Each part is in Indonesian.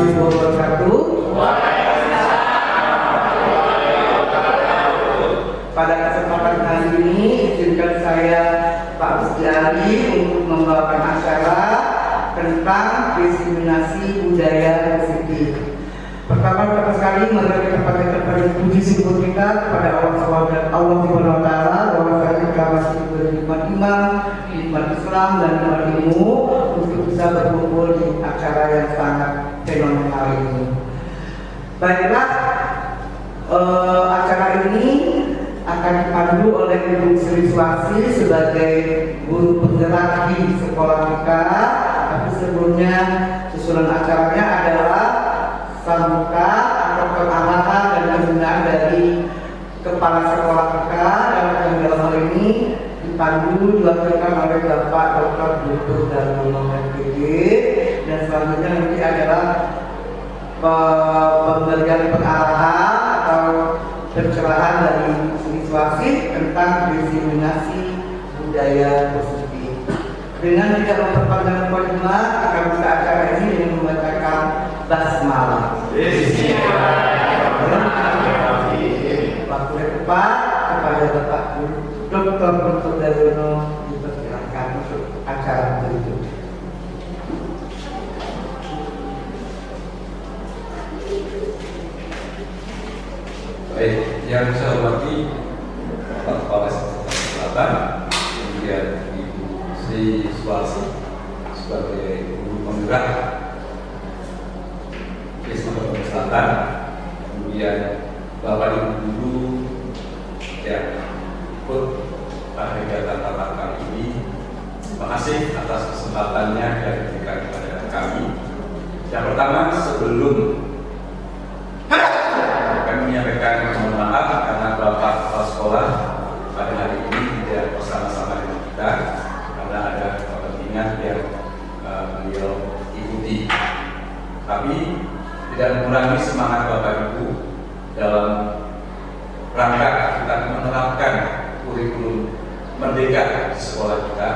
wabarakatuh. Pada kesempatan kali ini izinkan saya Pak Rusdi untuk membawakan acara tentang diskriminasi budaya positif. Pertama sekali mari kita panjatkan puji syukur kita kepada Allah Subhanahu wa taala bahwa kita masih diberi nikmat iman, nikmat Islam dan nikmat ilmu untuk bisa berkumpul di acara yang sangat fenomenal ini. Baiklah, acara ini akan dipandu oleh Ibu Sri Swasti sebagai guru penggerak di sekolah kita. Tapi sebelumnya susunan acaranya adalah sambutan atau pengarahan dan pembinaan dari kepala sekolah kita, dan dalam hal ini dipandu diwakilkan oleh Bapak Dr. Dr. Darmono MPD, dan selanjutnya nanti adalah pemberian pengarahan atau pencerahan dari siswa tentang diskriminasi budaya positif. Dengan tidak memperpanjang mukadimah, akan buka acara ini dengan membacakan basmalah. Waktu yang tepat kepada Bapak Dr. Dr. Darmono dipersilakan untuk acara berikut. Baik, yang saya hormati Bapak Kepala Sekolah Selatan, kemudian Ibu Sri Swasti sebagai guru penggerak Sekolah Selatan, kemudian Bapak Ibu guru yang ikut pada kegiatan tatap kali ini. Terima kasih atas kesempatannya yang diberikan kepada kami. Yang pertama, sebelum menyampaikan mohon maaf karena Bapak Kepala Sekolah pada hari ini tidak bersama-sama dengan kita karena ada kepentingan yang beliau ikuti. Tapi tidak mengurangi semangat Bapak Ibu dalam rangka kita menerapkan kurikulum merdeka di sekolah kita.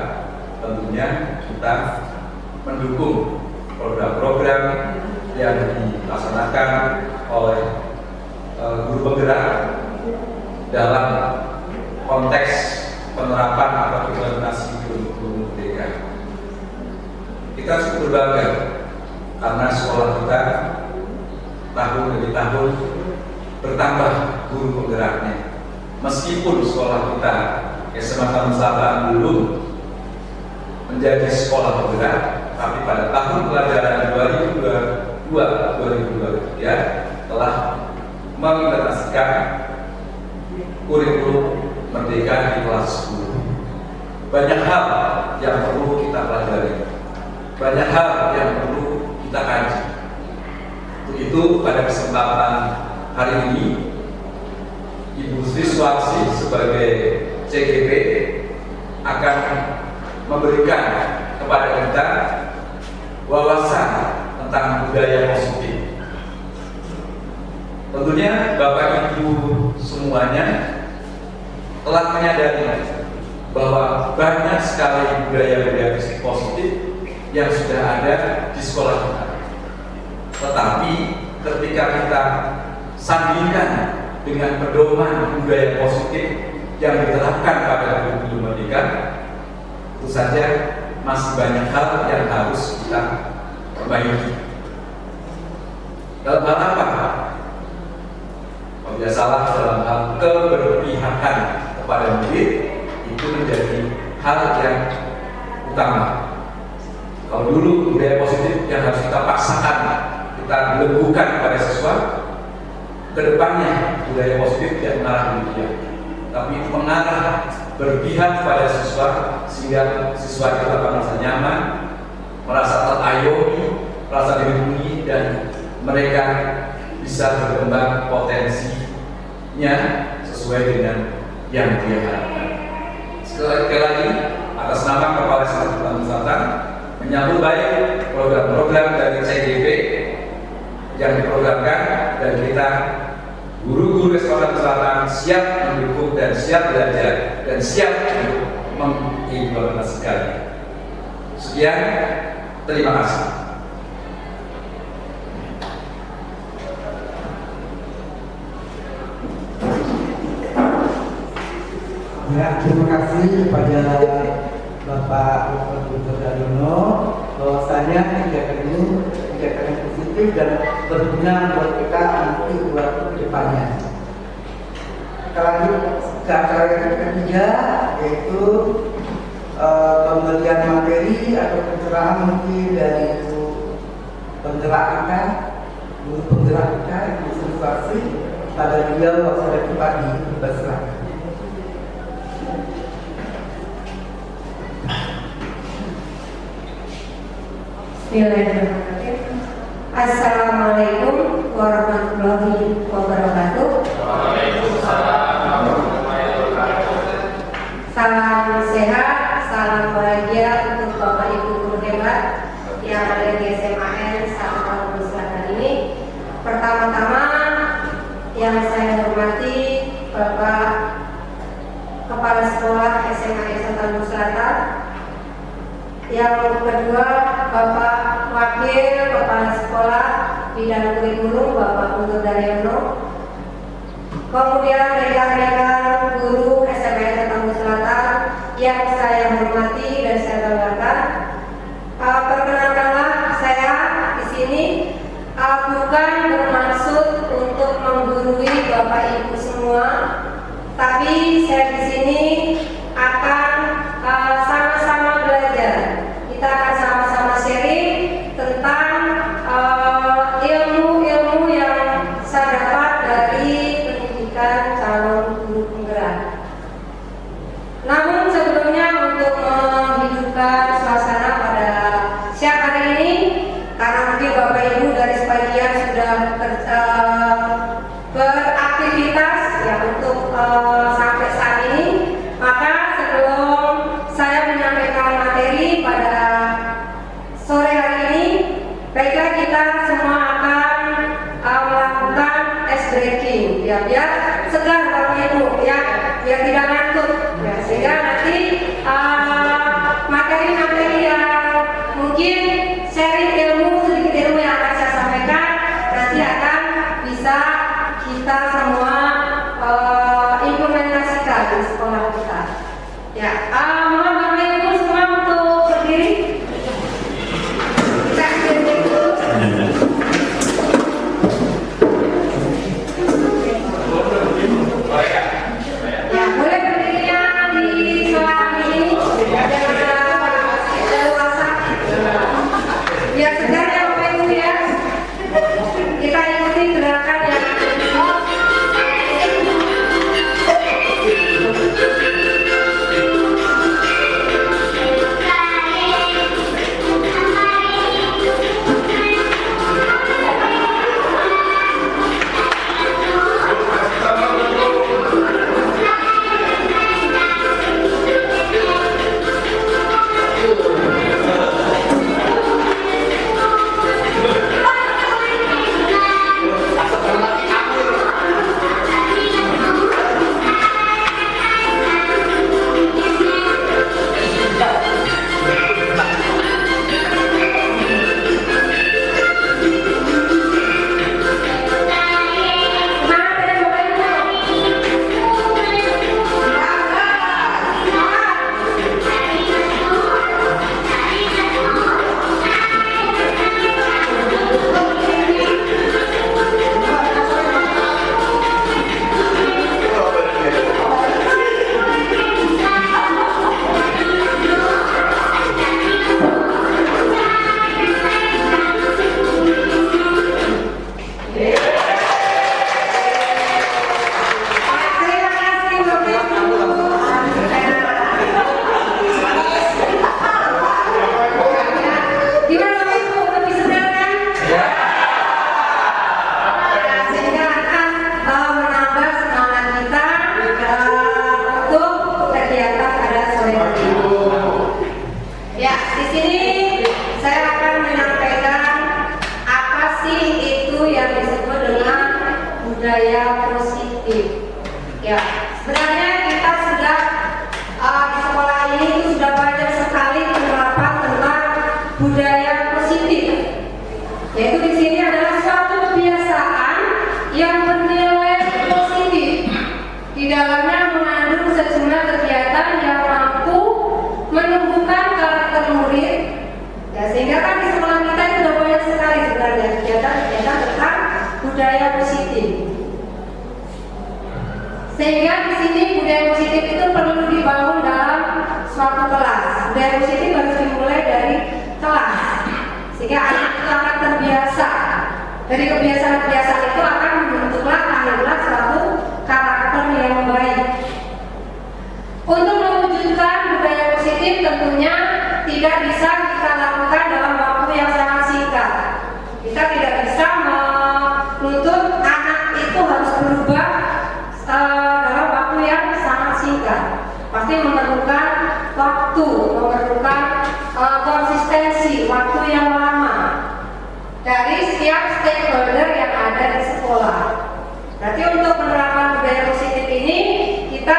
Tentunya kita mendukung program-program yang dilaksanakan oleh guru penggerak dalam konteks penerapan atau implementasi kurikulum merdeka. Kita cukup berbangga karena sekolah kita tahun demi tahun bertambah guru penggeraknya. Meskipun sekolah kita SMA Taman Selatan belum menjadi sekolah penggerak, tapi pada tahun pelajaran 2022-2023 telah mengimplementasikan kurikulum merdeka di kelas 10. Banyak hal yang perlu kita pelajari, banyak hal yang perlu kita kaji. Begitu pada kesempatan hari ini, Ibu Sri Swasti sebagai CGP akan memberikan kepada kita wawasan tentang budaya positif. Tentunya Bapak Ibu semuanya telah menyadari bahwa banyak sekali budaya-budaya positif yang sudah ada di sekolah kita. Tetapi ketika kita sandingkan dengan pedoman budaya positif yang diterapkan pada kurikulum merdeka, tentu saja masih banyak hal yang harus kita perbaiki. Dalam hal apa? Kalau tidak salah, dalam hal keberpihakan kepada murid itu menjadi hal yang utama. Kalau dulu budaya positif yang harus kita paksakan, kita legukan pada siswa, kedepannya budaya positif tidak mengarah demikian, tapi mengarah berpihak pada siswa sehingga siswa itu akan merasa nyaman, merasa terayomi, merasa dilindungi, dan mereka bisa berkembang potensinya sesuai dengan yang dia harapkan. Sekali lagi, atas nama Kepala Sekolah Taman Selatan menyambut baik program-program dari CGP yang diprogramkan, dan kita guru-guru Sekolah Selatan siap mendukung dan siap belajar dan siap untuk mengimplementasikan. Sekian, terima kasih. Ya, terima kasih kepada Bapak Dr. Daryono bahwasanya kegiatan ini kegiatan yang positif dan berguna buat kita nanti buat kedepannya. Kita lanjut ke acara yang ketiga, yaitu pemberian materi atau pencerahan mungkin dari penggerak kita, guru penggerak kita, Ibu Sri pada beliau waktu pagi berserah. Bismillahirrahmanirrahim. Assalamualaikum warahmatullahi wabarakatuh. Salam sehat, salam bahagia untuk Bapak Ibu guru hebat yang ada di SMAN Satu Selatan ini. Pertama-tama yang saya hormati Bapak Kepala Sekolah SMA Satu Selatan. Yang kedua, Bapak Wakil Kepala Sekolah Bidang Kurikulum Bapak Dr. Daryono. Kemudian rekan-rekan guru SMA Satu Selatan yang saya hormati dan saya banggakan. Perkenalkanlah saya di sini bukan bermaksud untuk menggurui Bapak Ibu semua, tapi saya di sini akan sama-sama belajar. Kita akan sama-sama sharing tentang ilmu-ilmu yang saya dapat dari pendidikan calon guru penggerak. Namun sebelumnya untuk menghidupkan suasana pada siang hari ini, karena mungkin Bapak Ibu dari sebagian sudah beraktivitas ya untuk sampai saat ini, maka sebelum saya menyampaikan materi pada sore hari ini, baiklah kita semua akan melakukan ice breaking ya, biar segar Bapak Ibu ya, biar tidak ngantuk ya, sehingga nanti materi-materi yang mungkin sharing sedikit ilmu yang akan saya sampaikan nanti akan bisa kita semua implementasikan di sekolah kita ya. Mohon Bapak Ibu semua untuk berdiri. Kita berdiri dulu. Ya, boleh berdirinya di sekolah ini dengan leluasa. Biar segar ya Bapak Ibu ya. Kita ikuti gerakan yang budaya positif. Ya, sebenarnya kita sudah di sekolah ini sudah banyak sekali penerapan tentang budaya positif. Yaitu di sini adalah suatu kebiasaan yang bernilai positif. Di dalamnya mengandung sejumlah kegiatan budaya positif. Sehingga di sini budaya positif itu perlu dibangun dalam suatu kelas. Budaya positif harus dimulai dari kelas, sehingga anak itu akan terbiasa. Dari kebiasaan-kebiasaan itu akan membentuklah akhirnya suatu karakter yang baik. Untuk mewujudkan budaya positif tentunya tidak bisa kita lakukan dalam waktu yang sangat singkat. Kita tidak bisa menuntut anak itu harus berubah dalam waktu yang sangat singkat. Pasti memerlukan waktu, memerlukan konsistensi, waktu yang lama dari setiap stakeholder yang ada di sekolah. Berarti untuk menerapkan budaya positif ini kita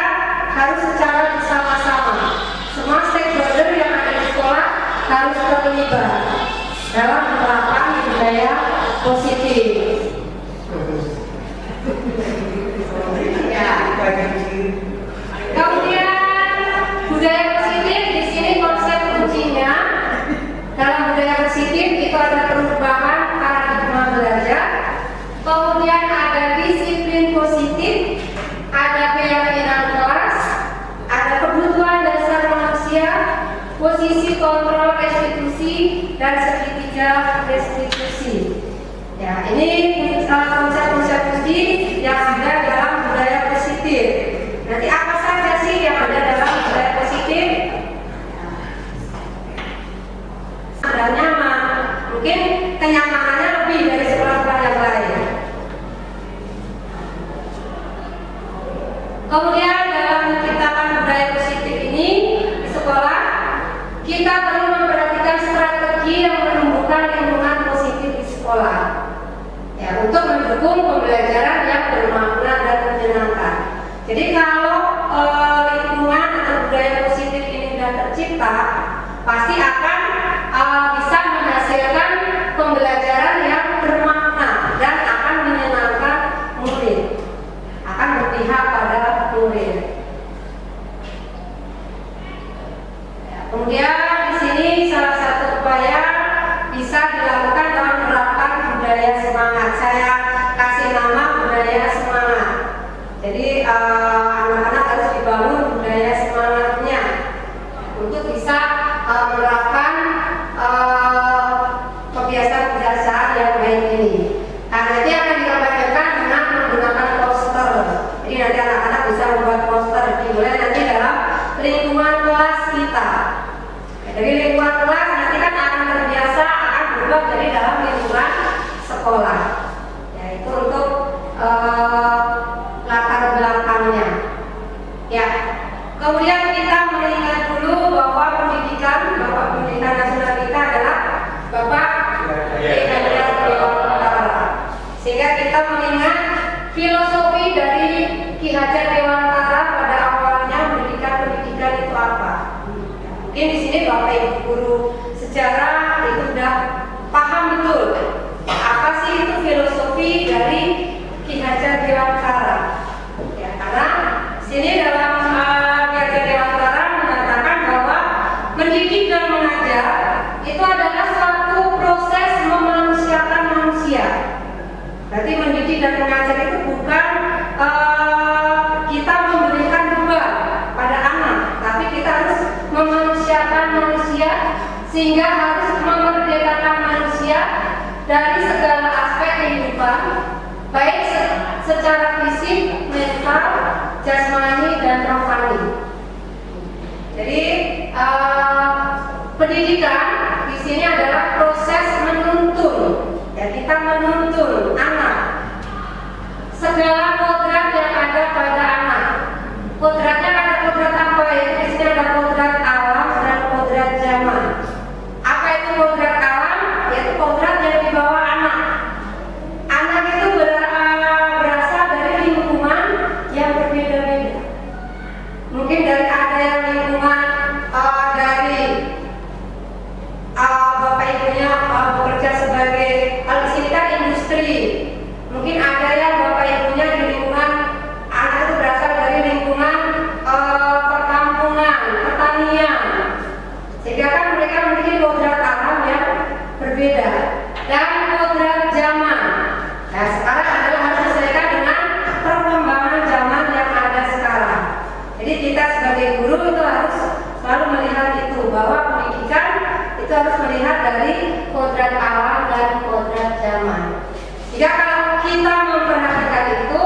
harus secara bersama-sama. Semua stakeholder yang ada di sekolah harus terlibat dalam menerapkan budaya positif. Ya. Kemudian budaya positif di sini konsep kuncinya dalam budaya positif itu ada perubahan paradigma belajar, kemudian ada disiplin positif, ada keyakinan kelas, ada kebutuhan dasar manusia, posisi kontrol restitusi dan segitiga restitusi. Ya, ini konsep-konsep kunci yang ada dalam budaya positif. Nanti apa saja sih yang ada dalam budaya positif? Ada nyaman, mungkin kenyamanannya lebih dari sekolah-sekolah yang lain. Kemudian dalam menciptakan budaya positif ini di sekolah, kita perlu memperhatikan strategi yang menumbuhkan lingkungan positif di sekolah. Ya, untuk mendukung pembelajaran yang bermakna dan menyenangkan. Jadi kalau lingkungan atau budaya positif ini sudah tercipta, pasti akan bisa menghasilkan pembelajaran yang bermakna dan akan menyenangkan murid, akan berpihak pada murid. Ya, kemudian di sini salah satu upaya bisa dilakukan dalam menerapkan budaya semangat. Saya kasih nama budaya semangat. Jadi anak-anak harus dibangun budaya semangatnya untuk bisa menerapkan kebiasaan-kebiasaan yang baik ini. Nah, nanti akan dikampanyekan dengan menggunakan poster. Jadi nanti anak-anak bisa membuat poster dimulai nanti dalam lingkungan kelas kita. Dari lingkungan kelas nanti kan akan terbiasa akan berubah dari dalam lingkungan sekolah. Yaitu untuk latar belakangnya. Ya. Kemudian kita mengingat dulu bahwa pendidikan nasional kita adalah Bapak Ki Hajar Dewantara. Sehingga kita mengingat filosofi dari Ki Hajar Dewantara pada awalnya pendidikan itu apa? Mungkin di sini Bapak Ibu guru sejarah itu sudah paham betul apa sih itu filosofi dari Ki Hajar Dewantara. Ya, karena sini dalam Ki Hajar Dewantara mengatakan bahwa mendidik dan mengajar itu adalah suatu proses memanusiakan manusia. Berarti mendidik dan mengajar itu bukan kita memberikan beban pada anak, tapi kita harus memanusiakan manusia sehingga harus memerdekakan manusia dari segala aspek kehidupan, baik secara fisik, mental, jasmani dan rohani. Jadi pendidikan di sini adalah proses menuntun. Ya, kita menuntun anak segala kodrat yang ada pada anak. Kodratnya ada kodrat apa? Yaitu di sini ada kodrat alam dan kodrat zaman. Apa itu kodrat alam? Yaitu kodrat yang dibawa anak. Anak itu berasal dari lingkungan yang berbeda-beda. Mungkin dari ada yang lingkungan dari bapak ibunya bekerja sebagai di sini kan industri. Mungkin ada yang bapak ibunya di Jika kalau kita memperhatikan itu,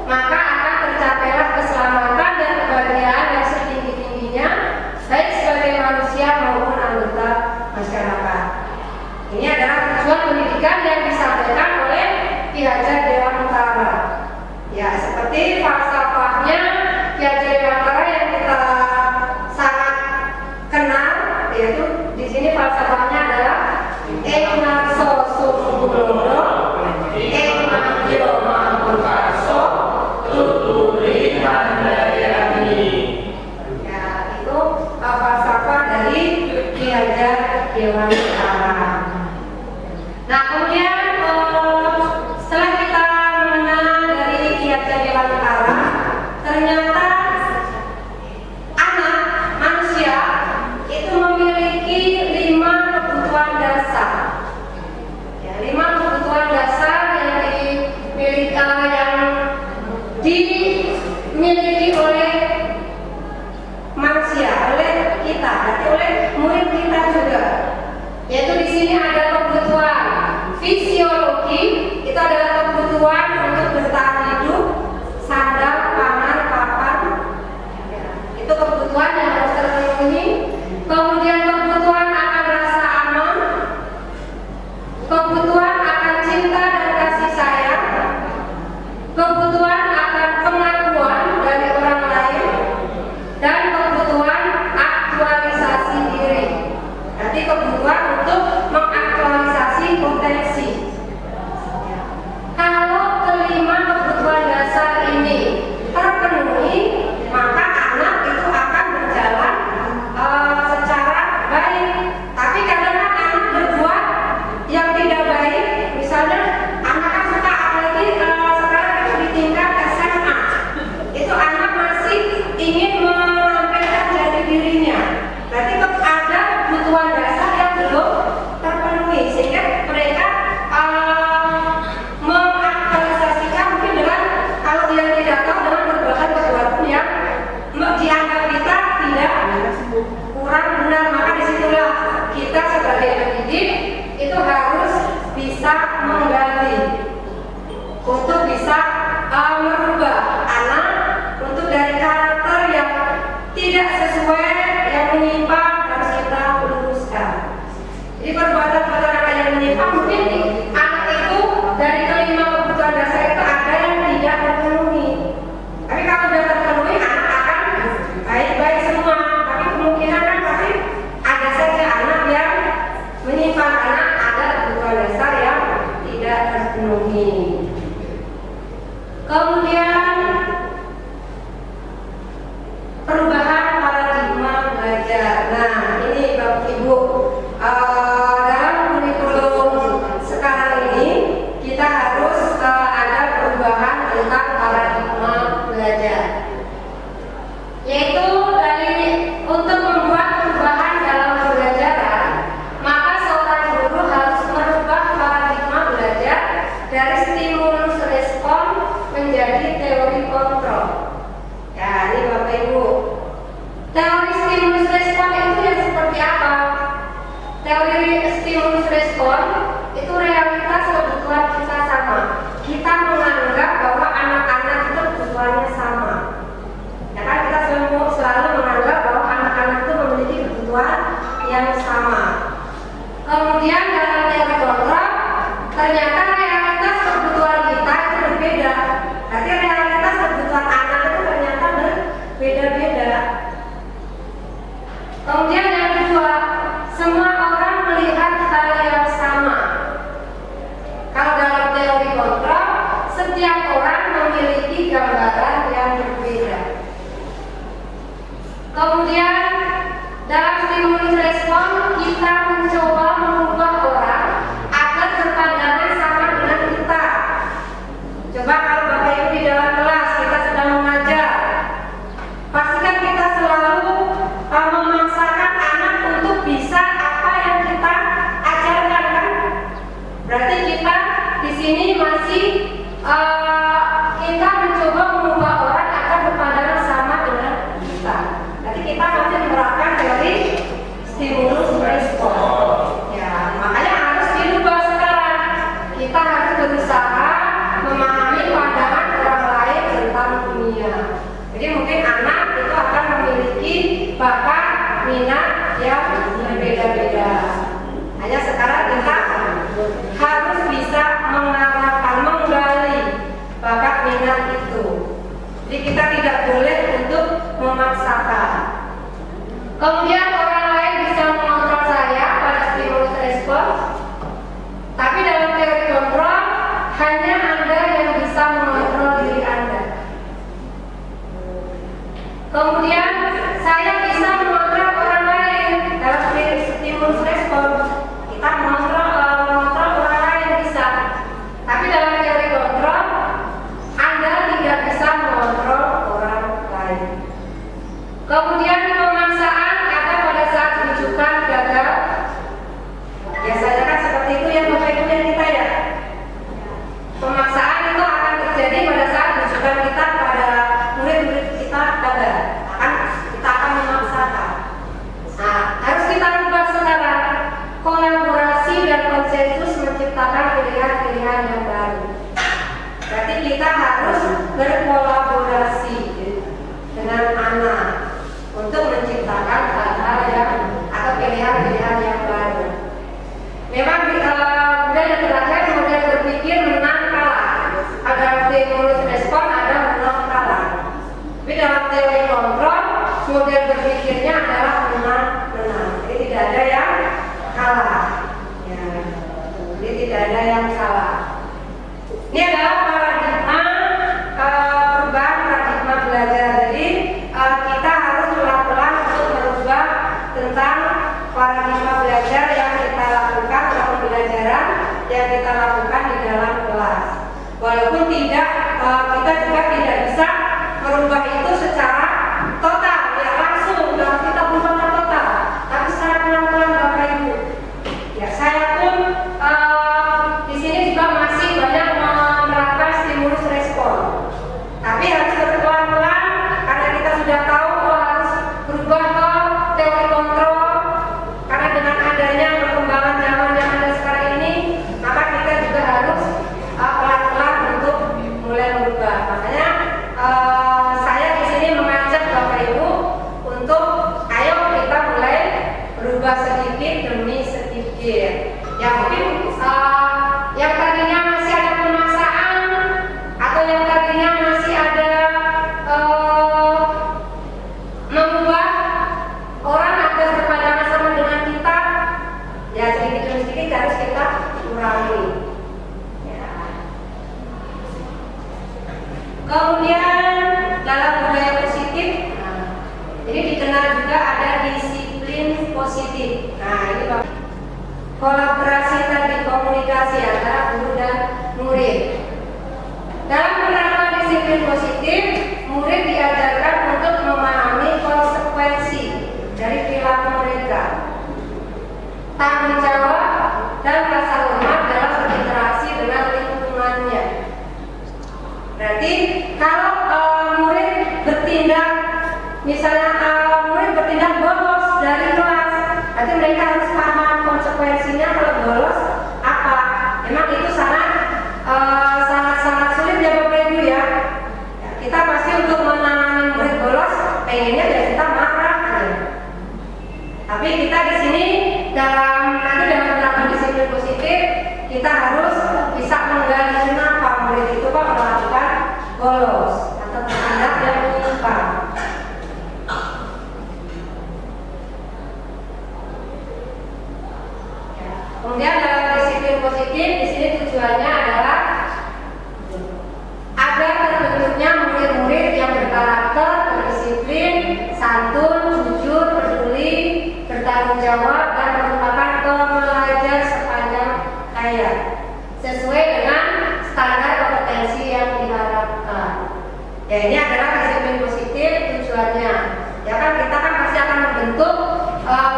maka akan tercapailah keselamatan dan kebahagiaan yang setinggi-tingginya, baik sebagai manusia maupun anggota masyarakat. Ini adalah tujuan pendidikan yang disampaikan oleh Ki Hajar Dewantara. Ya, seperti falsafahnya Ki Hajar Dewantara yang kita sangat kenal, yaitu di sini falsafahnya adalah Eknaso Sumulono, Eknagyo Mampukaso, Tuturi Handayani. Ya, itu falsafah dari Ki Hajar Dewantara. Nah, kemudian setelah kita mengenal dari Ki Hajar Dewantara, ternyata anak manusia itu memiliki 5 kebutuhan dasar. Ya, 5 kebutuhan dasar yang dimiliki oleh manusia, oleh kita, berarti oleh murid kita juga. Yaitu di sini ada kebutuhan fisiologi, itu adalah kebutuhan untuk bertahan hidup, sandang, pangan, papan. Itu kebutuhan yang harus terpenuhi. Kemudian kebutuhan akan rasa aman, kebutuhan akan cinta dan kasih sayang, kebutuhan akan pengakuan dari orang lain, dan kebutuhan aktualisasi diri. Nanti kebutuhan untuk mengaktualisasi potensi. Kalau kelima kebutuhan dasar ini terpenuhi, maka anak itu akan berjalan secara baik. Tapi kadang-kadang anak berbuat yang tidak baik. Misalnya anak kan suka, apalagi sekarang itu di tingkat SMA, itu anak masih ingin menampilkan jati dirinya. Berarti ada kebutuhan dasar yang belum terpenuhi, sehingga mereka mengaktualisasikan mungkin dengan, kalau yang tidak tahu, dengan perbuatan-perbuatan yang dianggap kita tidak kurang benar. Maka disitulah kita sebagai pendidik itu harus bisa menggali untuk bisa merubah anak untuk dari karakter yang tidak sesuai, yang menyimpang, harus kita luruskan. Jadi perbuatan-perbuatan anak yang menyimpang, mungkin anak itu dari kelima kebutuhan dasar itu ada yang tidak terpenuhi. Tapi kalau sudah terpenuhi, anak akan baik-baik semua. Tapi kemungkinan kan pasti ada saja anak yang menyimpang, anak ada kebutuhan dasar yang tidak terpenuhi. Kemudian perubahan paradigma belajar. Nah, ini Bapak Ibu, dalam kurikulum sekarang ini kita harus ada perubahan tentang paradigma belajar, yaitu dari untuk membuat perubahan dalam pembelajaran, maka seorang guru harus merubah paradigma belajar dari stimulus respon menjadi teori kontrol. Ya, ini Bapak Ibu, teori stimulus respon itu yang seperti apa? Teori stimulus respon itu realitas kebutuhan kita sama. Kita menganggap bahwa anak-anak itu kebutuhannya sama. Ya kan, kita selalu menganggap bahwa anak-anak itu memiliki kebutuhan yang sama. Kemudian dalam teori kontrol, ternyata realitas kebutuhan kita itu berbeda. Berarti realitas kebutuhan anak itu ternyata berbeda-beda. Kemudian yang kedua, semua orang melihat hal yang sama. Kalau dalam teori kontrol, setiap orang memiliki gambaran yang berbeda. Kemudian dalam stimulus respon, kita mencoba mengubah orang agar berpandangan sama dengan kita. Coba kalau Bapak Ibu di dalam kelas kita sedang mengajar, pastikan kita selalu memaksakan anak untuk bisa apa yang kita ajarkan, kan? Berarti kita di sini masih kita mencoba mengubah orang agar berpandangan sama dengan kita. Jadi kita masih menerapkan teori stimulus respon. Ya, makanya harus dirubah sekarang. Kita harus berusaha memahami pandangan orang lain tentang dunia. Jadi mungkin anak itu akan memiliki bakat minat yang berbeda-beda. Hanya sekarang kita harus bisa mengarahkan, menggali bakat minat itu. Jadi kita tidak boleh untuk memaksakan. Kemudian orang lain bisa mengontrol saya pada stimulus respons, tapi dalam teori kontrol hanya Anda yang bisa mengontrol diri Anda. Kemudian saya bisa mengontrol orang lain dalam stimulus respons. Kita mengontrol orang lain bisa, tapi dalam teori kontrol Anda tidak bisa mengontrol orang lain. Kemudian pemaksaan ada pada saat rujukan gagal. Biasanya kan seperti itu ya Bapak Ibu dan kita ya. Pemaksaan itu akan terjadi pada saat rujukan kita pada murid-murid kita gagal. Kita akan memaksakan. Nah, harus kita ubah sekarang. Kolaborasi dan konsensus menciptakan pilihan-pilihan yang baru. Berarti kita harus berkolaborasi dengan anak untuk menciptakan hal-hal yang atau pilihan-pilihan yang baru. Memang kemudian yang terakhir model berpikir menang kalah. Ada stimulus respon, ada menang kalah. Tapi dalam teori kontrol model berpikirnya adalah menang-menang. Jadi tidak ada yang kalah. Ya. Jadi tidak ada yang salah. Ini adalah paradigma perubahan paradigma belajar. Jadi kita harus pelan-pelan untuk merubah tentang paradigma belajar yang kita lakukan atau pembelajaran yang kita lakukan di dalam kelas. Walaupun tidak, kita juga tidak bisa merubah itu secara total, ya langsung kalau kita berubah total. Tapi secara pelan-pelan Bapak Ibu. Ya saya pun di sini juga masih banyak menerapkan stimulus respon. Tapi harus pelan-pelan karena kita sudah tahu bahwa harus berubah ke teori kontrol. Karena dengan adanya perkembangan zaman yang ada sekarang ini, maka kita juga harus pelan-pelan untuk mulai berubah. Makanya saya di sini mengajak Bapak Ibu untuk ayo kita mulai berubah sedikit demi sedikit. Ya mungkin yang tadinya masih ada pemaksaan atau yang tadinya masih ada mengubah orang agar berpandangan sama dengan kita, ya sedikit demi sedikit harus kita kurangi. Ya. Kemudian dalam budaya positif, jadi dikenal juga ada disiplin positif. Nah ini kolaborasi tadi, komunikasi antara guru dan murid. Dalam penerapan disiplin positif, murid diajarkan untuk memahami konsekuensi dari perilaku mereka, tanggung jawab dan rasa hormat dalam berinteraksi dengan lingkungannya. Berarti kalau murid bertindak, misalnya murid bertindak bolos dari kelas, berarti mereka harus paham konsekuensinya kalau bolos apa. Memang itu sangat sulit ya Bapak Ibu ya. Kita pasti untuk menangani murid bolos pengennya ya kita marah aja. Tapi kita di sini dalam menerapkan disiplin positif, kita harus bisa menggali kenapa murid itu kok melakukan bolos atau bertindak yang menyimpang. Kemudian dalam disiplin positif di sini tujuannya adalah agar terbentuknya murid-murid yang berkarakter, berdisiplin, santun, jujur, peduli, bertanggung jawab dan merupakan pembelajar sepanjang hayat sesuai dengan standar kompetensi yang diharapkan. Ya ini adalah disiplin positif tujuannya. Ya kan kita kan pasti akan membentuk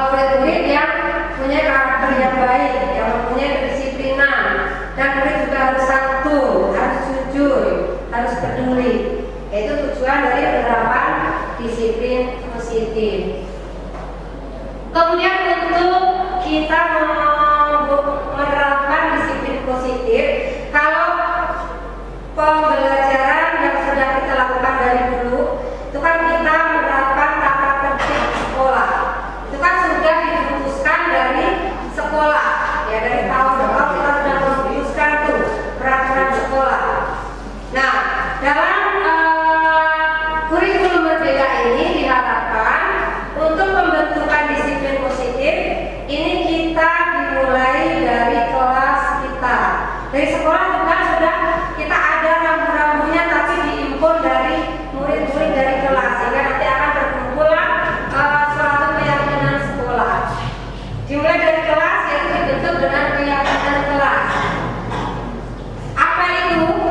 murid-murid yang punya karakter yang baik, yang mempunyai kedisiplinan, dan murid juga harus santun, harus jujur, harus peduli. Itu tujuan dari penerapan disiplin positif. Kemudian untuk kita menerapkan disiplin positif, kalau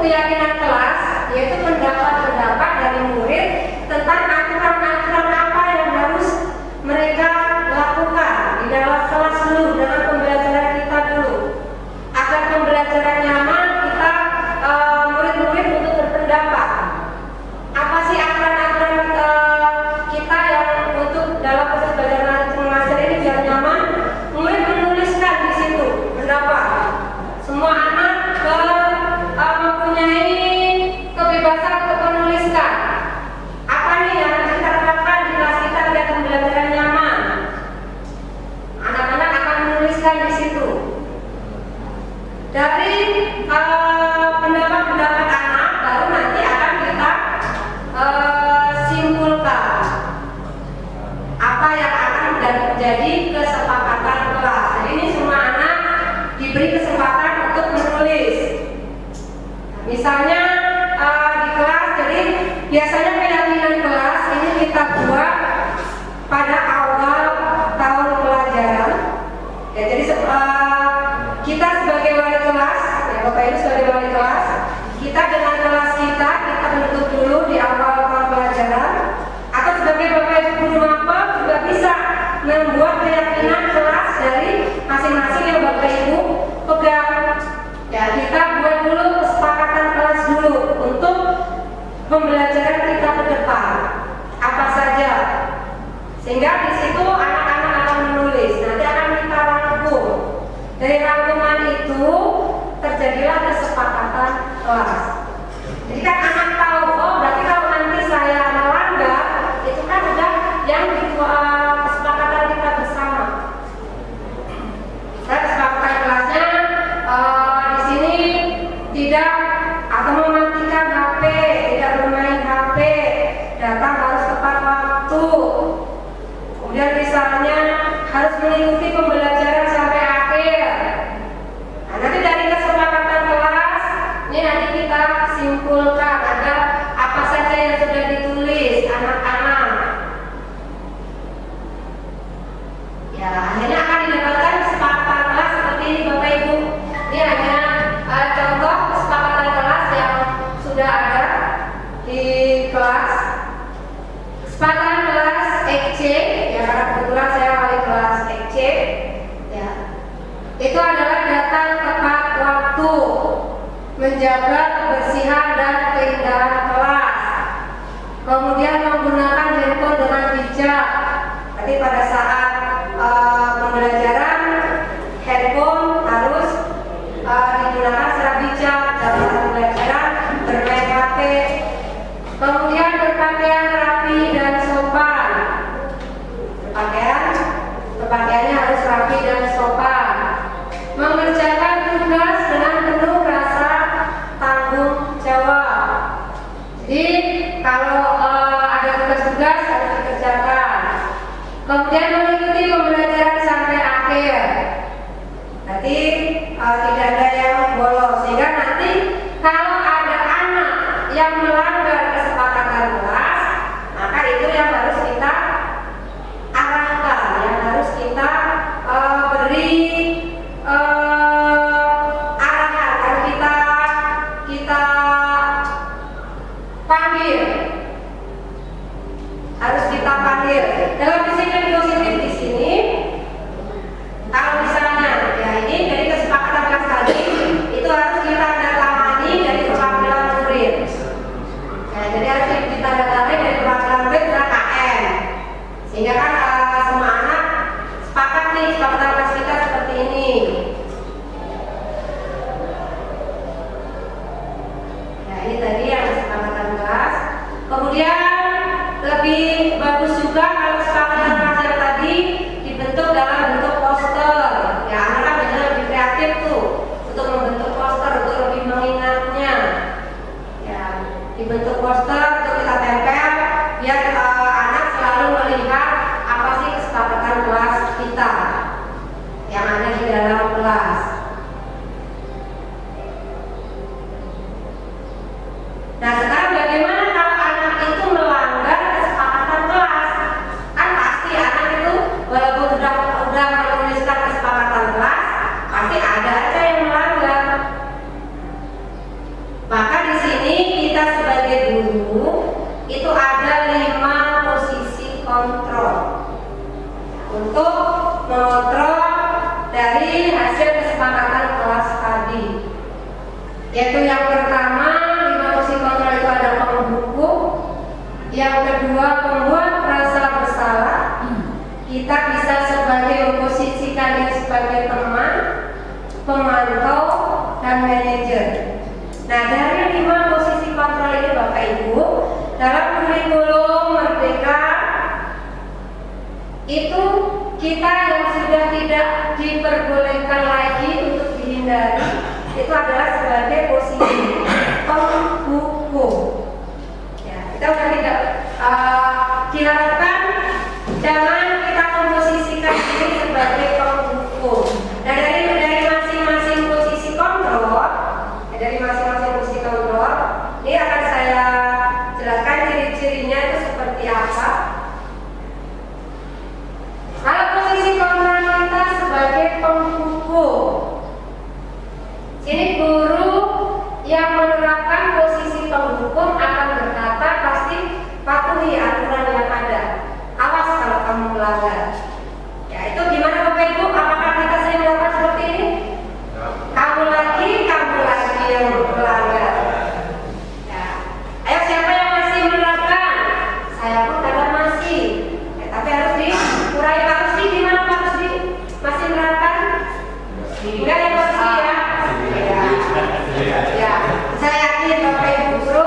keyakinan kelas, yaitu pendapat-pendapat dari murid tentang aturan-aturan apa yang harus mereka lakukan di dalam kelas dulu, dalam pembelajaran kita dulu, agar pembelajaran nyaman kita murid-murid untuk berpendapat. Apa sih aturan-aturan kita yang untuk dalam proses belajar mengajar ini biar nyaman? Murid menuliskan di situ pendapat. Semua anak mempunyai kebebasan untuk menuliskan apa nih yang kita terapkan di kelas kita biar pembelajaran nyaman. Anak-anak akan menuliskan di situ. Dari pendapat-pendapat anak baru nanti akan kita simpulkan apa yang akan menjadi kesepakatan kelas. Jadi ini semua anak diberi kesempatan untuk menulis. Misalnya di kelas, jadi biasanya keyakinan kelas ini kita buat pada awal tahun pelajaran. Ya, jadi kita sebagai wali kelas, ya Bapak Ibu sebagai wali kelas, kita dengan kelas kita bentuk dulu di awal tahun pelajaran. Atau sebagai Bapak Ibu guru mapel juga bisa membuat keyakinan kelas dari masing-masing yang Bapak Ibu pegang. Ya, kita buat dulu kesepakatan kelas dulu untuk pembelajaran kita ke depan apa saja, sehingga di situ anak-anak akan menulis. Nanti akan kita rangkum. Dari rangkuman itu terjadilah kesepakatan kelas. Jadi kan anak tahu, oh berarti kalau nanti saya melanggar, itu kan udah yang kesepakatan kita bersama. Saya kesepakatan kelasnya di sini tidak atau mematikan HP, tidak bermain HP, datang harus tepat waktu. Kemudian misalnya harus mengikuti pembelajaran sampai akhir. Nah, nanti dari kesepakatan kelas ini nanti kita simpulkan ada apa saja yang sudah ditulis anak-anak. Ya, akhirnya akan didapatkan kesepakatan kelas seperti ini Bapak Ibu. Ini hanya contoh kesepakatan kelas yang sudah ada di kelas. Kesepakatan kelas EC, ya karena kebetulan saya wali kelas EC, ya. Itu adalah datang tepat waktu, menjaga kebersihan dan keindahan kelas. Kemudian menggunakan handphone dengan bijak. Jadi pada saat pembelajaran handphone harus digunakan secara bijak. Dalam pembelajaran bermain HP. Kemudian berpakaian rapi dan sopan. Berpakaiannya harus rapi dan sopan. Mengerjakan tugas dengan penuh rasa tanggung jawab. Jadi kalau ada tugas-tugas harus dikerjakan. Kemudian mengikuti pembelajaran sampai akhir. Nanti tidak ada yang bolos, sehingga nanti kalau ada anak yang melanggar kesepakatan kelas, maka itu yang harus kita arahkan, yang harus kita beri arahan, harus kita panggil, harus kita panggil. Dalam disiplin positif di sini, kalau misalnya ya ini dari kesepakatan kelas tadi itu harus kita tanda-tangani dari perwakilan murid. Ya, jadi harus kita tanda-tangani dari perwakilan murid dan KM, sehingga kan semua anak sepakat nih kesepakatan kelas kita seperti ini. Ya, ini tadi yang kesepakatan kelas. Kemudian lebih bagus juga kalau kesepakatan kelas yang tadi dibentuk dalam bentuk poster. Ya, anak kan biasanya lebih kreatif tuh untuk membentuk poster untuk lebih mengingatnya. Ya, dibentuk poster untuk kita tempel biar anak selalu melihat apa sih kesepakatan kelas kita yang ada di dalam kelas. Nah, sekarang bagaimana kalau anak itu Yaitu yang pertama, 5 posisi kontrol itu ada penghukum, yang kedua pembuat rasa bersalah. Kita bisa memposisikan diri sebagai teman, pemantau, dan manajer. Nah, dari 5 posisi kontrol ini Bapak Ibu, dalam kurikulum Merdeka itu kita yang sudah tidak diperbolehkan lagi untuk dihindari itu adalah sebagai posisi penghukum. Ya, kita sudah tidak diharapkan jangan kita memposisikan diri sebagai penghukum. Nah, dari masing-masing posisi kontrol, ini akan saya jelaskan ciri-cirinya itu seperti apa. Kalau posisi kontrol kita sebagai penghukum, ini guru yang menerapkan posisi penghukum akan berkata pasti patuhi aturan yang ada. Awas kalau kamu melanggar. Ya, itu gimana Bapak Ibu? Apakah kita sering melakukan seperti ini? Kamu lagi yang melanggar. Ya. Ayo siapa yang masih menerapkan? Saya pun kadang masih. Ya, tapi harus dikurai. Pak Rusdi gimana Pak Rusdi? Masih menerapkan? Enggak ya Pak Rusdi ya? Ya, saya yakin Bapak Ibu guru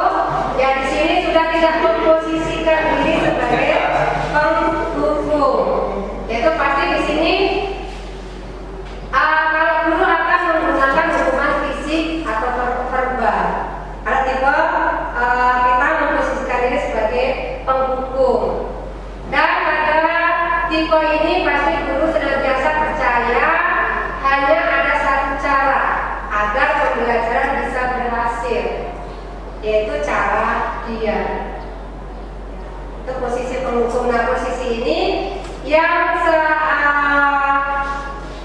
ya di sini sudah tidak memposisikan diri sebagai penghukum. Yaitu pasti di sini kalau guru akan menggunakan hukuman fisik atau verbal. Ada tipe kita memposisikan diri sebagai penghukum. Dan pada tipe ini pasti guru senantiasa percaya hanya ada satu cara agar pembelajaran bisa berhasil, yaitu cara diam. Itu posisi penghukum. Nah, posisi ini yang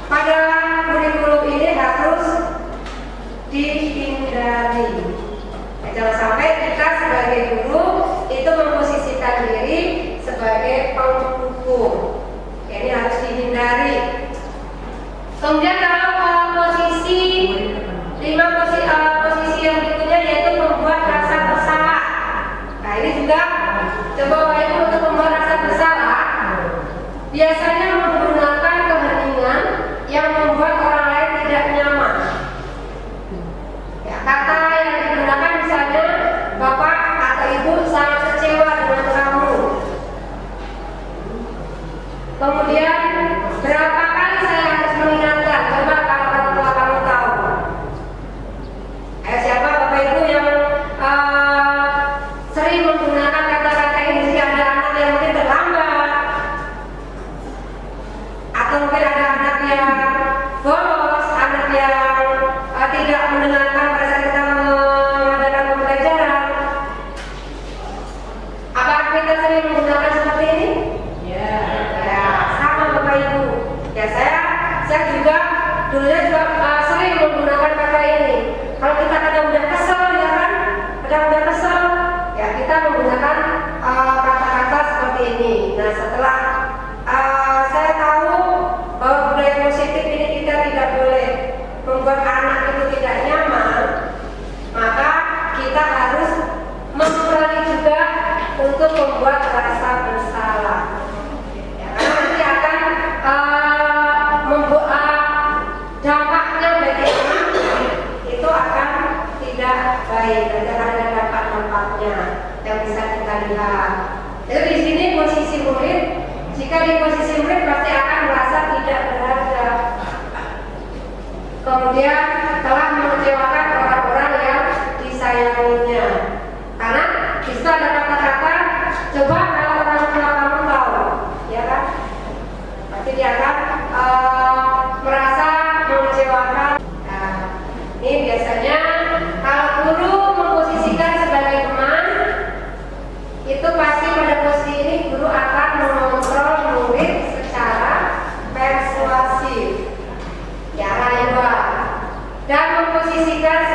pada kurikulum ini harus dihindari. Ya, jangan sampai kita sebagai guru itu memposisikan diri sebagai penghukum. Ya, ini harus dihindari. Kemudian kalau posisi 5 posisi yang berikutnya yaitu membuat rasa bersalah. Nah, ini juga coba Bapak Ibu untuk membuat rasa bersalah biasanya menggunakan keheningan yang membuat orang lain tidak nyaman. Ya, kata yang digunakan misalnya Bapak atau Ibu sangat kecewa dengan kamu. Kemudian berapa kali saya harus mengingatkan? Coba kalau orang tua kamu tahu. Siapa Bapak Ibu yang sering menggunakan kata-kata ini jika ada anak yang mungkin terlambat, atau mungkin ada anak yang bolos, anak yang tidak mendengarkan pada saat kita mengadakan pembelajaran. Apakah kita sering menggunakan seperti ini? Ya, sama Bapak Ibu. Ya, saya juga dulunya juga sering menggunakan kata ini. Kalau kita kadang udah kesel, ya kan? Kadang udah kesel, ya kita menggunakan kata-kata seperti ini. Nah, setelah saya tahu bahwa budaya positif ini kita tidak boleh membuat anak itu tidak nyaman, maka kita harus mengurangi juga untuk membuat rasa bersalah. Ya, karena nanti akan membuat dampaknya bagi anak itu akan tidak baik, dan akan ada dampak-dampaknya yang bisa kita lihat. Jadi di sini posisi murid, jika di posisi murid pasti akan merasa tidak berharga. Kemudian telah mengecewakan orang-orang yang disayanginya. Karena di situ ada kata-kata, coba kalau orang tua kamu tahu, ya kan? Pasti dia akan merasa mengecewakan. Nah, ini biasanya kalau guru memposisikan sebagai teman, itu pasti pada posisi ini guru akan mengontrol murid secara persuasif, ya, raibah, dan memposisikan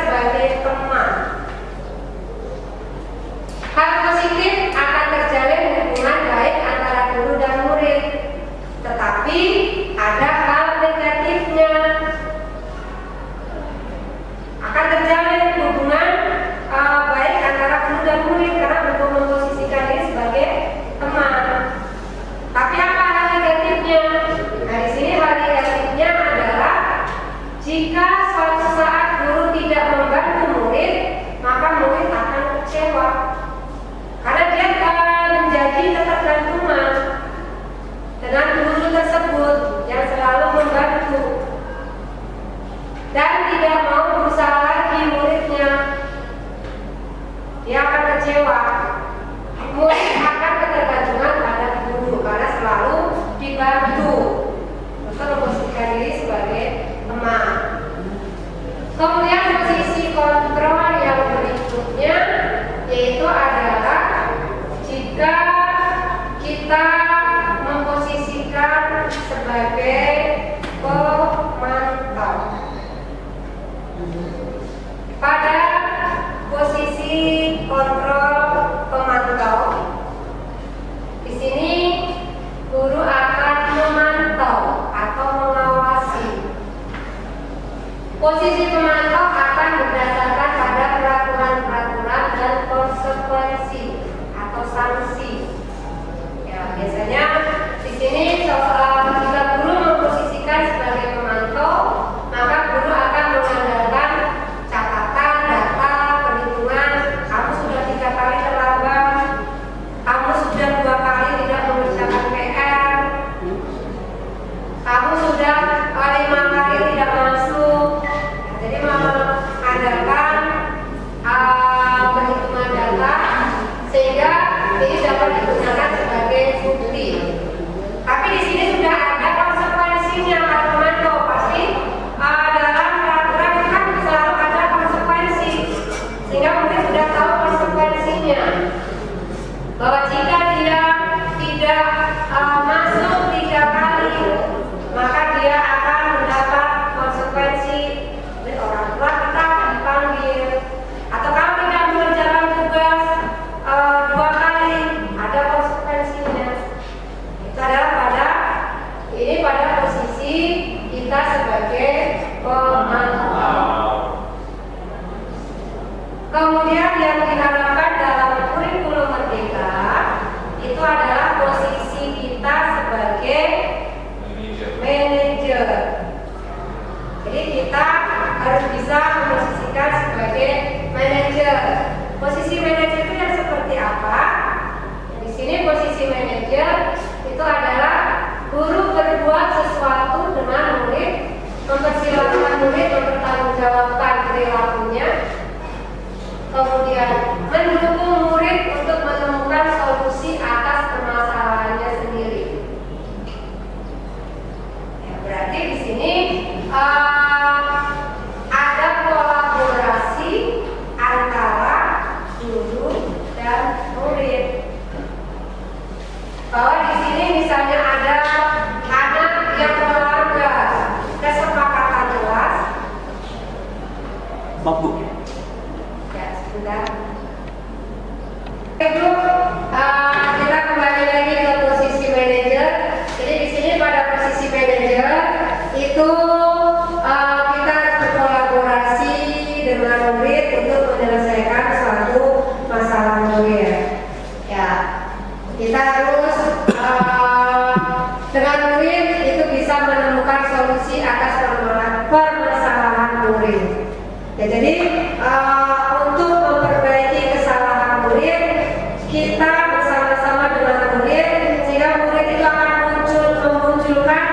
Kemudian yang diharapkan dalam kurikulum Merdeka itu adalah posisi kita sebagai manajer. Jadi kita harus bisa memposisikan sebagai manajer. Posisi manajer itu yang seperti apa? Di sini posisi manajer itu adalah guru berbuat sesuatu dengan murid, mempersilahkan murid mempertanggungjawabkan perilakunya, kemudian mendukung murid untuk menemukan solusi atas permasalahannya sendiri. Ya, berarti di sini ada kolaborasi antara guru dan murid. Bahwa di sini misalnya ada anak yang melanggar kesepakatan kelas. Bu. Ya, sebentar. Itu kita kembali lagi ke posisi manajer. Jadi di sini pada posisi manajer itu kita berkolaborasi dengan murid untuk menyelesaikan suatu masalah murid. Ya, kita harus dengan murid itu bisa menemukan solusi atas permasalahan murid. Ya, jadi untuk memperbaiki kesalahan murid, kita bersama-sama dengan murid sehingga murid itu akan memunculkan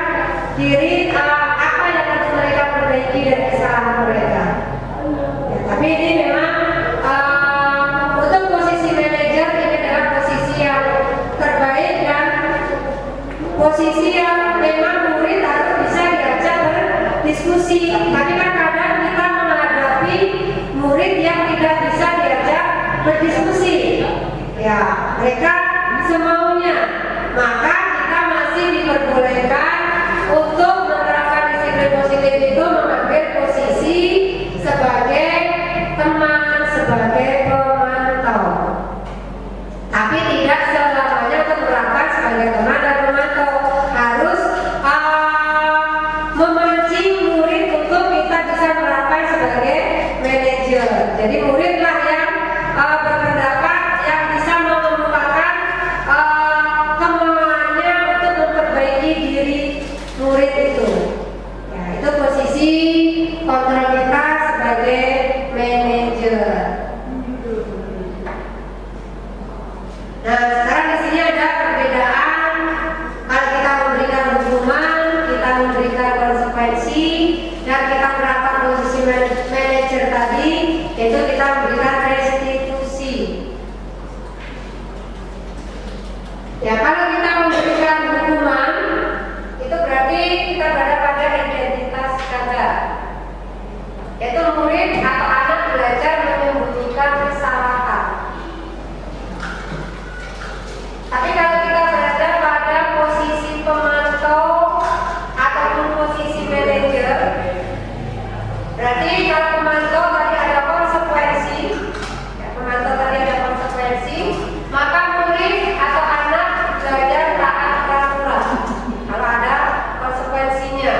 diri apa yang harus mereka perbaiki dari kesalahan mereka. Ya, tapi ini memang untuk posisi manajer ini adalah posisi yang terbaik dan posisi yang memang murid harus bisa diajak berdiskusi. Tapi kan kadang kita menghadapi murid yang tidak bisa diajak berdiskusi. Ya, mereka semaunya. Maka kita masih diperbolehkan untuk menerapkan disiplin positif itu mengambil posisi sebagai teman, sebagai pemantau. Tapi tidak selamanya untuk menerapkan sebagai teman dan pemantau. Harus memancing murid untuk kita bisa menerapkan sebagai manajer. Jadi muridlah yang berpendapat yang bisa mengemukakan kemauannya untuk memperbaiki diri murid itu. Ya, itu posisi kontrol kita sebagai manajer. Nah, sekarang di sini ada perbedaan. Kalau kita memberikan hukuman, kita memberikan konsekuensi, dan kita menerapkan posisi manajer tadi, yaitu kita memberikan restitusi. Ya, kalau kita memberikan hukuman, itu berarti kita berada pada identitas ganda, yaitu murid atau anak belajar menyembunyikan kesalahan. Tapi kalau kita berada pada posisi pemantau ataupun posisi manajer, berarti kalau pemantau tadi ada konsekuensi, ya, pemantau tadi ada konsekuensi, maka murid atau anak belajar taat peraturan kalau ada konsekuensinya.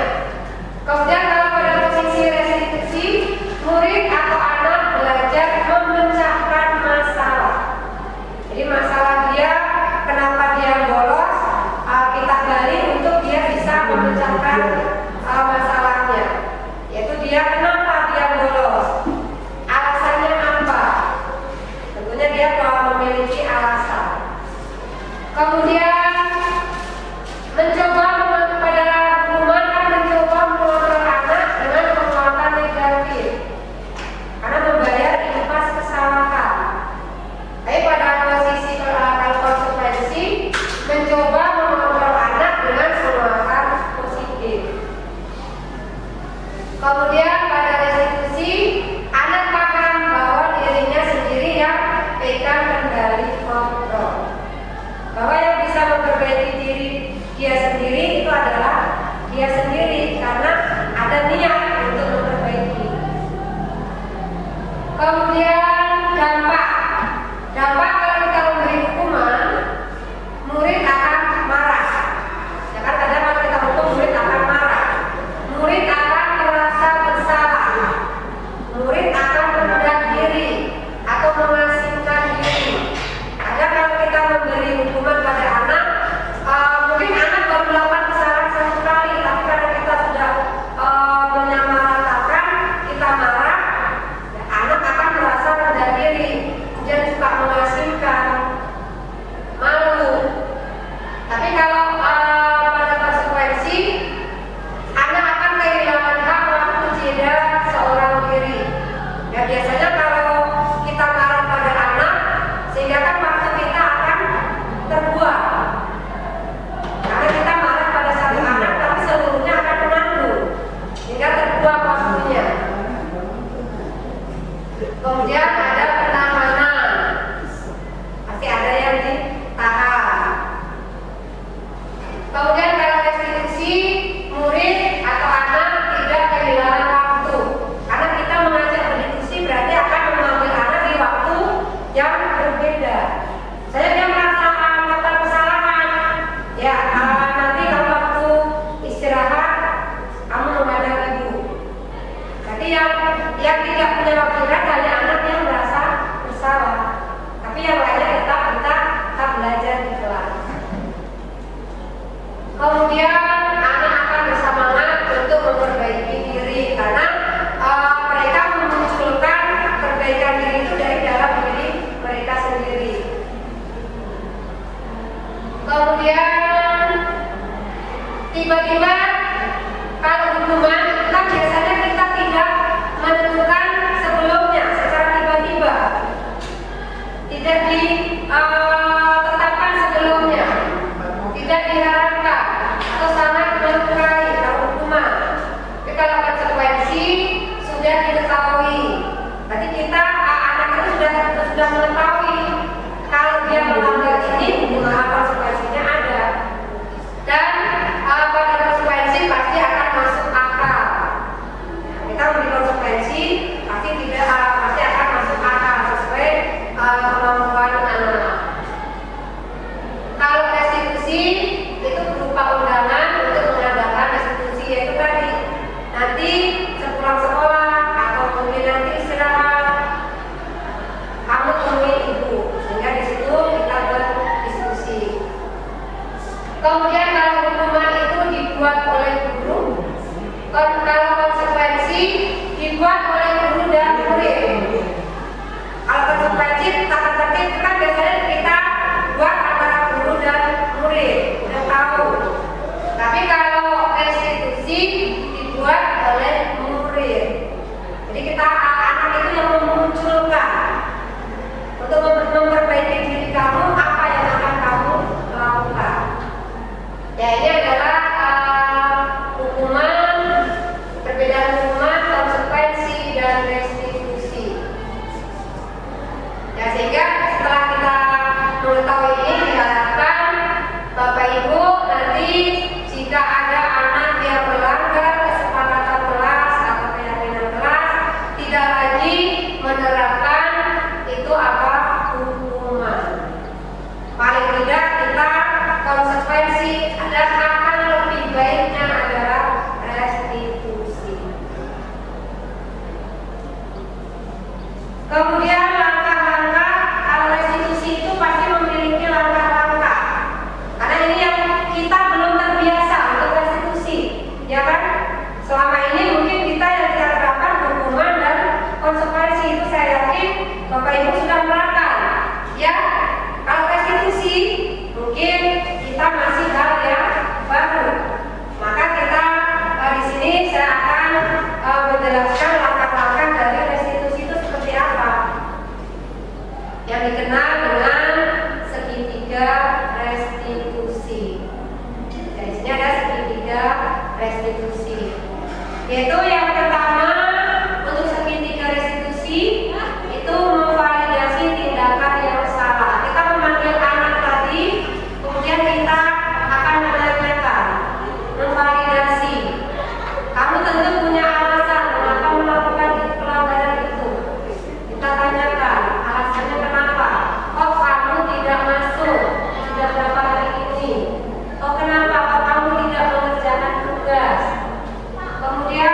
Kemudian kalau pada posisi restitusi, murid atau anak belajar memecahkan masalah. Jadi masalah dia, kenapa dia bolos, kita gali untuk dia bisa memecahkan masalahnya. Yaitu dia kenapa dia bolos, alasannya apa. Tentunya dia memiliki alasan. Kemudian mencoba pada hukuman kan mencoba mengontrol anak dengan penguatan negatif karena membayar impas kesalahan. Tapi pada posisi kalau konsekuensi mencoba mengontrol anak dengan penguatan positif. Kemudian pada restitusi anak paham bahwa dirinya sendiri yang pegang kendali kontrol, bahwa yang bisa memperbaiki diri dia sendiri itu adalah dia sendiri karena ada niat untuk memperbaiki. Kemudian dampak kalau kita memberi hukuman, murid akan marah. Ya kan kadang kalau kita hukum murid akan marah, murid akan merasa bersalah, murid akan merendah diri, Kemudian ada penahanan, pasti ada yang ditahan. Kemudian kalau restitusi, murid atau anak tidak kehilangan waktu, karena kita mengajar berdiskusi berarti akan mengambil anak di waktu yang berbeda. Saya dia merasa melakukan kesalahan, ya nanti kalau waktu istirahat kamu menghadap ibu. Jadi yang tidak punya waktu istirahat hanya anak yang merasa bersalah, tapi yang lainnya tetap kita belajar di kelas. Kemudian anak akan bersemangat untuk memperbaiki diri karena mereka memunculkan perbaikan diri itu dari dalam diri mereka sendiri. Kemudian tiba-tiba kalau hukuman kan biasanya kita tidak menentukan sebelumnya secara tiba-tiba, tidak ditetapkan sebelumnya, tidak diharapkan atau sangat melukai kalau hukuman. Tapi kalau konsekuensi sudah diketahui, berarti kita anak itu sudah mengetahui kalau dia melanggar ini konsekuensinya ada, dan pada konsekuensi pasti akan masuk akal. Kita beri konsekuensi pasti akan masuk akal sesuai kemampuan anak. Kalau restitusi itu berupa undangan untuk mengadakan restitusi, yaitu tadi nanti sepulang sekolah atau kemudian nanti istirahat kamu temui ibu, sehingga di situ kita berdiskusi. Kemudian kalau hukuman itu dibuat oleh guru, kalau konsekuensi dibuat oleh guru dan murid. Kalau konsekuensi tata tertib kan biasanya kita buat antara guru dan murid, udah tahu. Tapi kalau restitusi dibuat oleh murid, jadi kita anak itu yang memunculkan untuk memperbaiki diri kamu, apa yang akan kamu lakukan. Ya ini adalah hukuman, perbedaan hukuman, konsekuensi dan restitusi. Ya sehingga setelah kita mengetahui ini, diharapkan Bapak Ibu nanti jika ada anak yang melanggar kesepakatan kelas atau keyakinan kelas, tidak lagi menerapkan itu apa hukuman. Paling tidak kita konsekuensi dan akan lebih baiknya adalah restitusi. Kemudian langkah-langkah, kalau restitusi itu pasti memiliki langkah-langkah. Karena ini yang kita belum terbiasa untuk restitusi, ya kan? Selama ini mungkin kita yang kita terapkan hukuman dan konsekuensi, itu saya yakin Bapak Ibu sudah menerapkan. Ya, kalau restitusi mungkin kita masih hal yang baru. Maka kita di sini saya akan menjelaskan langkah-langkah dari restitusi itu seperti apa, yang dikenal dengan segitiga restitusi. Di sini ada segitiga restitusi, yaitu yang pertama untuk segitiga restitusi itu memvalidasi tindakan yang salah. Kita memanggil anak tadi, kemudian kita akan menanyakan, memvalidasi. Kamu tentu punya alasan mengapa melakukan pelanggaran itu. Kita tanyakan alasannya kenapa. Oh kamu tidak masuk, tidak dapat hari ini. Oh kenapa? Oh kamu tidak mengerjakan tugas. Kemudian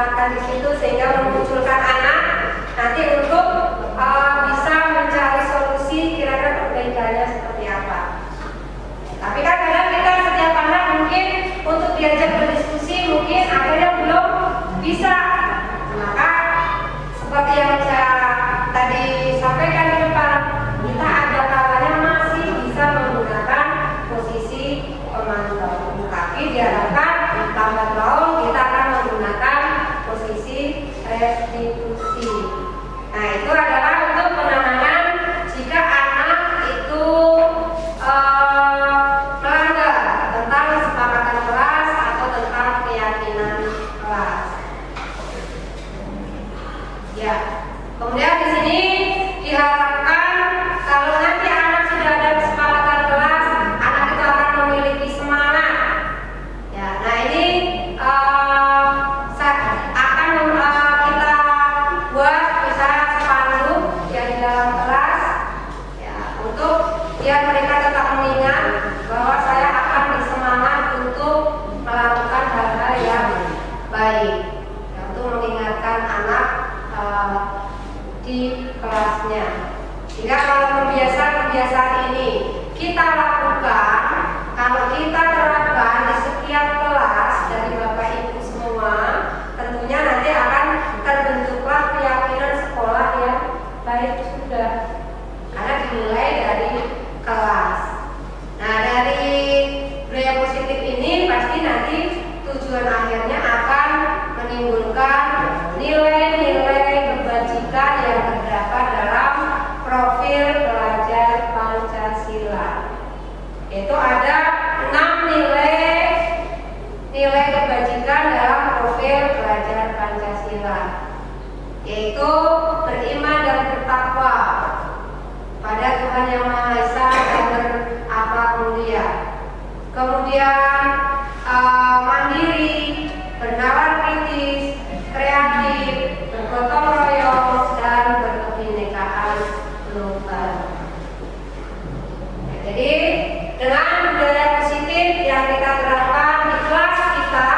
menempatkan di situ sehingga memunculkan anak nanti untuk bisa mencari solusi kira-kira perbedaannya seperti apa. Tapi kan kadang kita setiap anak mungkin untuk diajak berdiskusi mungkin akhirnya belum bisa. Maka seperti yang saya tadi sampaikan di depan, kita ada kalanya masih bisa menggunakan posisi pemantau. Tapi diharapkan lambat laun kita akan menggunakan posisi restitusi. Nah, itu adalah untuk penanganan jika anak itu melanggar tentang kesepakatan kelas atau tentang keyakinan kelas. Ya, kemudian di sini diharapkan kalau nanti anak sudah ada kesepakatan kelas, anak itu akan memiliki semangat. Ya, nah ini akan kita buat misalnya spanduk yang di dalam kelas, ya, untuk biar mereka tetap mengingat bahwa saya akan bersemangat untuk melakukan hal-hal yang baik, ya, untuk mengingatkan anak di kelasnya. Sehingga kalau kebiasaan-kebiasaan ini kita lakukan, kalau kita terapkan di setiap kelas dari Bapak Ibu semua, tentunya nanti akan terbentuklah keyakinan sekolah yang baik sudah. Karena dimulai dari kelas. Nah, dari budaya positif ini pasti nanti tujuan akhirnya akan menimbulkan nilai-nilai kebajikan yang terdapat dalam profil pelajar Pancasila. Itu ada 6 nilai kebajikan dalam profil pelajar Pancasila, yaitu beriman dan bertakwa pada Tuhan Yang Maha Esa dan berakhlak mulia. Kemudian mandiri, bernalar kritis, kreatif, bergotong royong, dan berkebinekaan global. Jadi dengan budaya positif yang kita terapkan di kelas kita,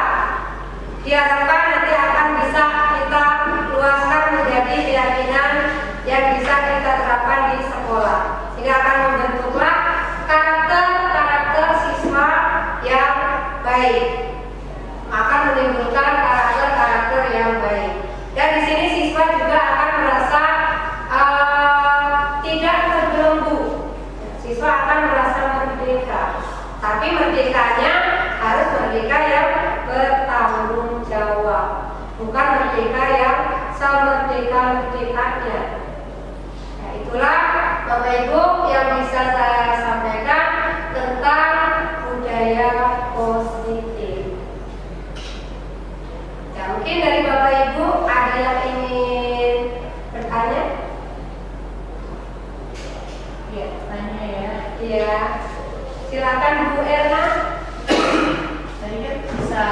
diharapkan nanti akan bisa kita luaskan menjadi keyakinan yang bisa kita terapkan di sekolah, sehingga akan membentuklah karakter siswa yang baik, akan menimbulkan karakter yang baik. Dan di sini siswa juga akan merasa tidak terbelenggu. Siswa akan merasa merdeka, tapi merdekanya harus merdeka yang bertanggung jawab, bukan merdeka yang semerdeka-merdekanya. Nah, itulah Bapak Ibu yang bisa saya sampaikan tentang budaya positif. Ya, mungkin dari Bapak Ibu ada yang ingin bertanya? Ya, tanya ya. Iya. Silakan Bu Erna. Tadi kan bisa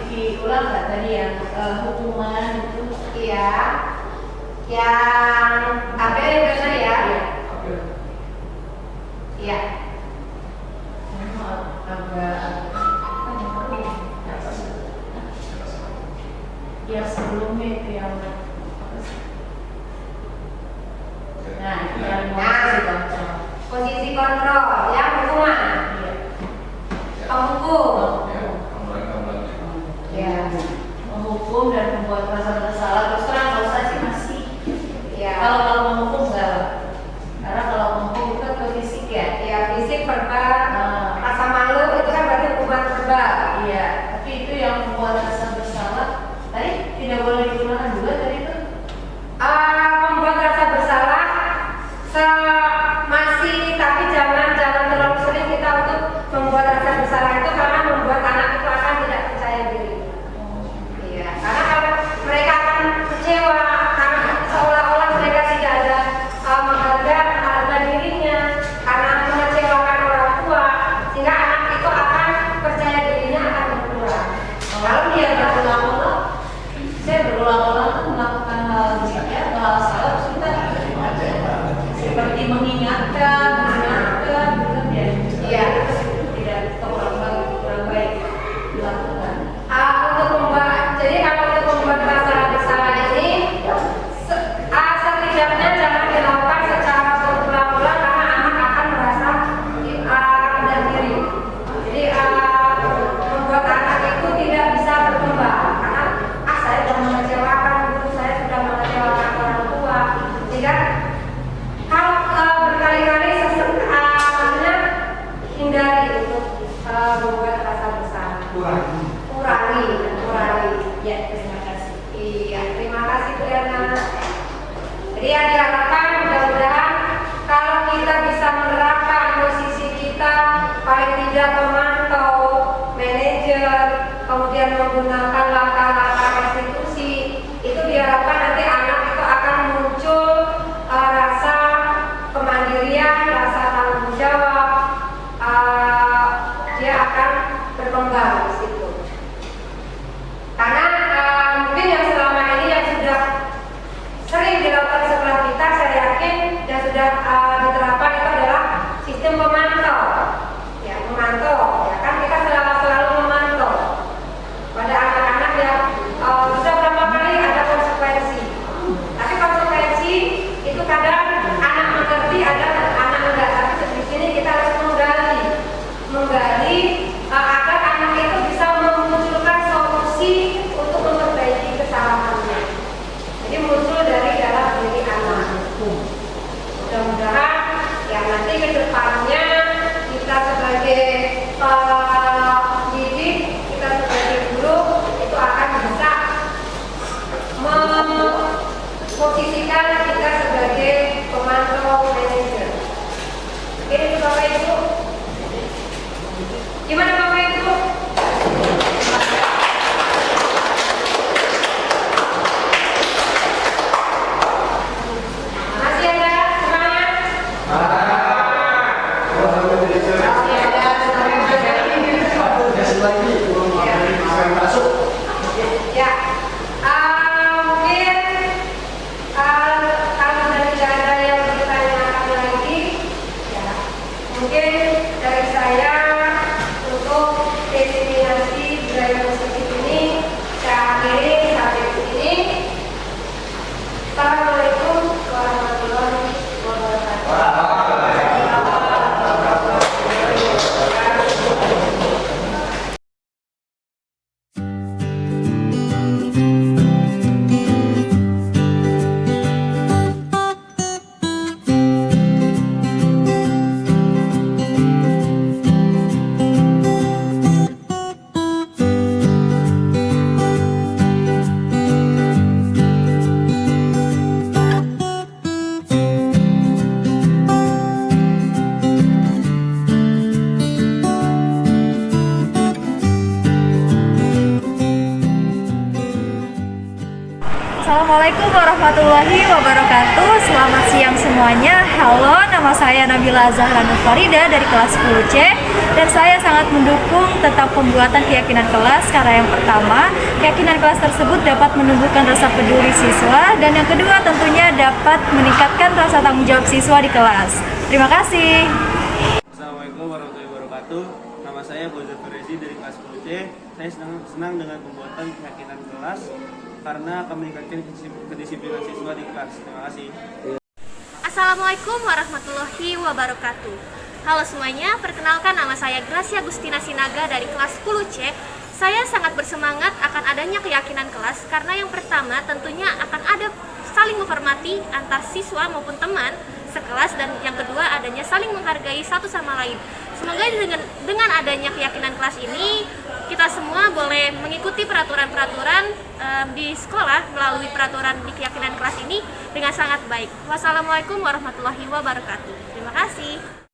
diulang nggak tadi yang hukuman itu? Iya. Yang tabel yang benar ya? Iya. Yang sebelumnya itu yang posisi kontrol, ya, hukuman. Penghukum. Ya. Menghukum dan membuat perasaan bersalah. Terus terang kalau saya sih masih. Ya. Kalau menghukum enggak. Karena kalau menghukum itu ke fisik ya. Ya, fisik, verbal, rasa malu itu kan berarti hukuman verbal. Iya. Tapi itu yang membuat rasa bersalah. Tadi tidak boleh digunakan juga tadi itu. Membuat rasa bersalah masih, tapi jangan terlalu sering kita untuk membuat rasa bersalah itu, karena membuat anak itu akan tidak percaya diri. Iya, karena kalau Jadi yang diharapkan mudah-mudahan kalau kita bisa menerapkan posisi kita paling tidak pemantau, manajer, kemudian menggunakan langkah-langkah restitusi, itu diharapkan nanti anak itu akan muncul rasa kemandirian, rasa tanggung jawab, dia akan berkembang di situ. Karena mungkin yang selama ini yang sudah sering dilakukan di sekolah kita, saya yakin yang sudah diterapkan itu adalah sistem pemantau, ya memantau, ya kan kita selalu memantau pada anak-anak yang sudah berapa kali ada konsekuensi. Tapi konsekuensi itu kadang anak mengerti, ada anak enggak. Tapi di sini kita harus menggali agar anak itu bisa memunculkan solusi untuk memperbaiki kesalahannya. Jadi muncul dari dalam diri anak. Mudah-mudahan ya nanti ke depannya kita sebagai pendidik, kita sebagai guru itu akan bisa memposisikan kita sebagai pemantau manajer. Ini Bapak Ibu. Gimana Bapak Ibu? Masih ada semangat? Ya, mungkin kalau dari tidak ada yang ditanyakan lagi, ya, mungkin dari saya untuk diseminasi budaya positif ini saya akhiri sampai di sini. Assalamualaikum warahmatullahi wabarakatuh. Assalamualaikum warahmatullahi wabarakatuh. Selamat siang semuanya. Halo, nama saya Nabila Zahra Farida dari kelas 10C. Dan saya sangat mendukung tentang pembuatan keyakinan kelas karena yang pertama, keyakinan kelas tersebut dapat menumbuhkan rasa peduli siswa. Dan yang kedua tentunya dapat meningkatkan rasa tanggung jawab siswa di kelas. Terima kasih. Assalamualaikum warahmatullahi wabarakatuh. Nama saya Bozar Ferezi dari kelas 10C. Saya senang dengan pembuatan keyakinan kelas karena akan meningkatkan kedisiplinan siswa di kelas. Terima kasih. Assalamualaikum warahmatullahi wabarakatuh. Halo semuanya, perkenalkan nama saya Gracia Agustina Sinaga dari kelas 10C. Saya sangat bersemangat akan adanya keyakinan kelas karena yang pertama tentunya akan ada saling menghormati antar siswa maupun teman sekelas, dan yang kedua adanya saling menghargai satu sama lain. Semoga dengan adanya keyakinan kelas ini kita semua boleh mengikuti peraturan-peraturan di sekolah melalui peraturan di keyakinan kelas ini dengan sangat baik. Wassalamualaikum warahmatullahi wabarakatuh. Terima kasih.